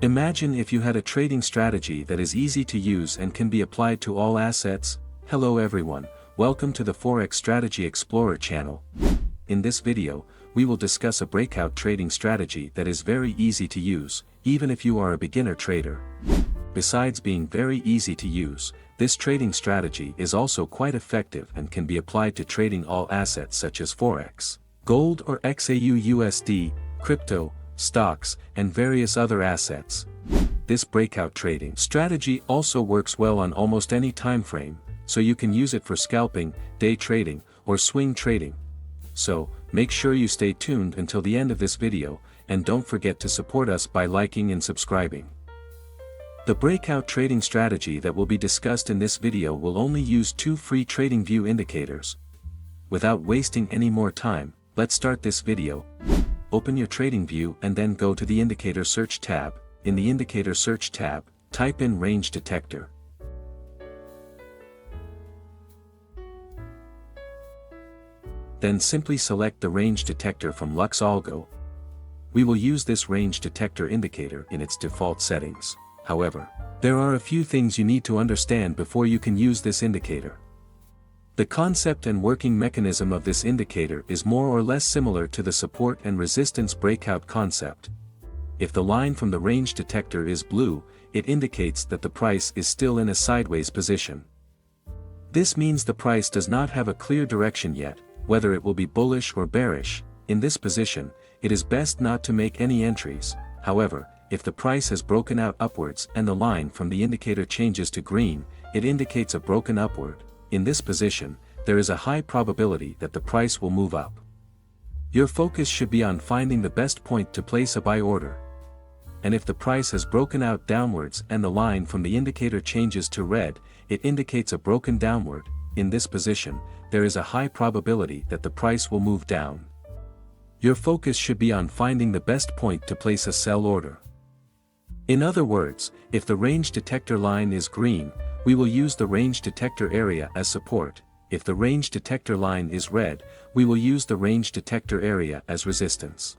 Imagine if you had a trading strategy that is easy to use and can be applied to all assets. Hello everyone, welcome to the Forex Strategy Explorer channel. In this video, we will discuss a breakout trading strategy that is very easy to use, even if you are a beginner trader. Besides being very easy to use, this trading strategy is also quite effective and can be applied to trading all assets such as Forex, gold or xauusd, crypto, stocks, and various other assets. This breakout trading strategy also works well on almost any time frame, so you can use it for scalping, day trading, or swing trading. So, make sure you stay tuned until the end of this video, and don't forget to support us by liking and subscribing. The breakout trading strategy that will be discussed in this video will only use two free trading view indicators. Without wasting any more time, let's start this video. Open your trading view and then go to the indicator search tab. In the indicator search tab, type in range detector. Then simply select the range detector from Algo. We will use this range detector indicator in its default settings. However, there are a few things you need to understand before you can use this indicator. The concept and working mechanism of this indicator is more or less similar to the support and resistance breakout concept. If the line from the range detector is blue, it indicates that the price is still in a sideways position. This means the price does not have a clear direction yet, whether it will be bullish or bearish. In this position, it is best not to make any entries. However, if the price has broken out upwards and the line from the indicator changes to green, it indicates a broken upward. In this position, there is a high probability that the price will move up. Your focus should be on finding the best point to place a buy order. And if the price has broken out downwards and the line from the indicator changes to red, it indicates a broken downward. In this position, there is a high probability that the price will move down. Your focus should be on finding the best point to place a sell order. In other words, if the range detector line is green, we will use the range detector area as support. If the range detector line is red, we will use the range detector area as resistance.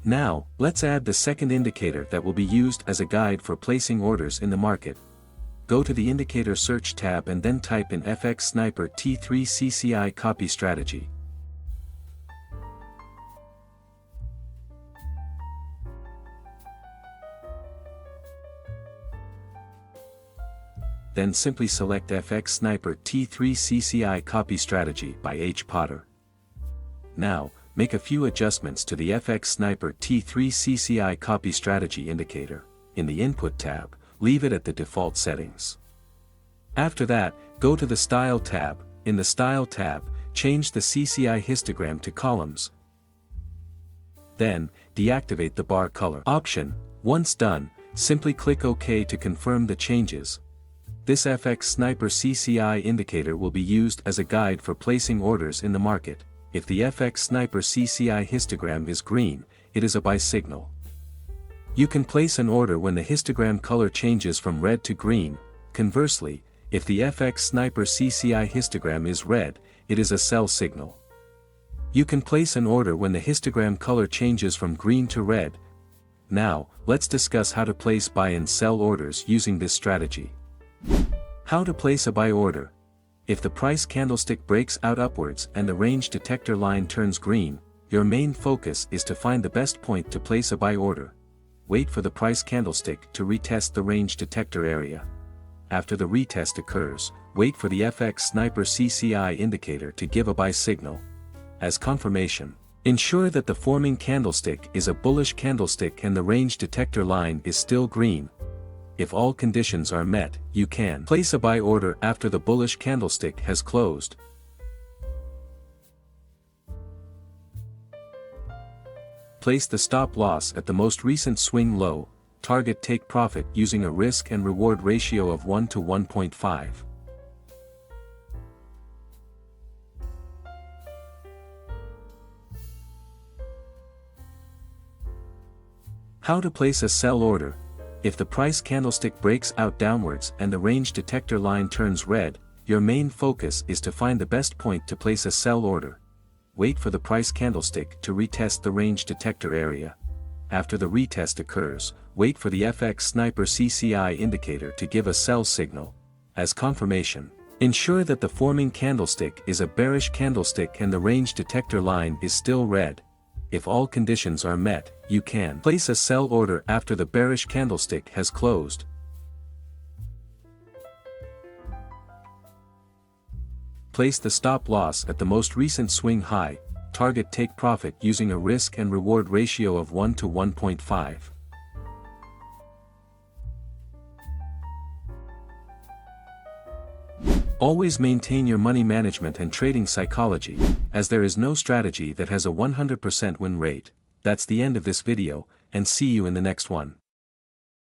Now, let's add the second indicator that will be used as a guide for placing orders in the market. Go to the indicator search tab and then type in FX Sniper T3 CCI copy strategy. Then simply select FX Sniper T3 CCI copy strategy by HPotter. Now, make a few adjustments to the FX Sniper T3 CCI copy strategy indicator. In the input tab, leave it at the default settings. After that, go to the Style tab. In the Style tab, change the CCI histogram to columns. Then, deactivate the bar color option. Once done, simply click OK to confirm the changes. This FX Sniper CCI indicator will be used as a guide for placing orders in the market. If the FX Sniper CCI histogram is green, it is a buy signal. You can place an order when the histogram color changes from red to green. Conversely, if the FX Sniper CCI histogram is red, it is a sell signal. You can place an order when the histogram color changes from green to red. Now, let's discuss how to place buy and sell orders using this strategy. How to place a buy order. If the price candlestick breaks out upwards and the range detector line turns green, your main focus is to find the best point to place a buy order. Wait for the price candlestick to retest the range detector area. After the retest occurs, wait for the FX Sniper CCI indicator to give a buy signal. As confirmation, ensure that the forming candlestick is a bullish candlestick and the range detector line is still green. If all conditions are met, you can place a buy order after the bullish candlestick has closed. Place the stop loss at the most recent swing low. Target take profit using a risk and reward ratio of 1 to 1.5. How to place a sell order. If the price candlestick breaks out downwards and the range detector line turns red, your main focus is to find the best point to place a sell order. Wait for the price candlestick to retest the range detector area. after the retest occurs, wait for the FX Sniper CCI indicator to give a sell signal. As confirmation, ensure that the forming candlestick is a bearish candlestick and the range detector line is still red. If all conditions are met, you can place a sell order after the bearish candlestick has closed. Place the stop loss at the most recent swing high. Target take profit using a risk and reward ratio of 1 to 1.5. Always maintain your money management and trading psychology, as there is no strategy that has a 100% win rate. That's the end of this video, and see you in the next one.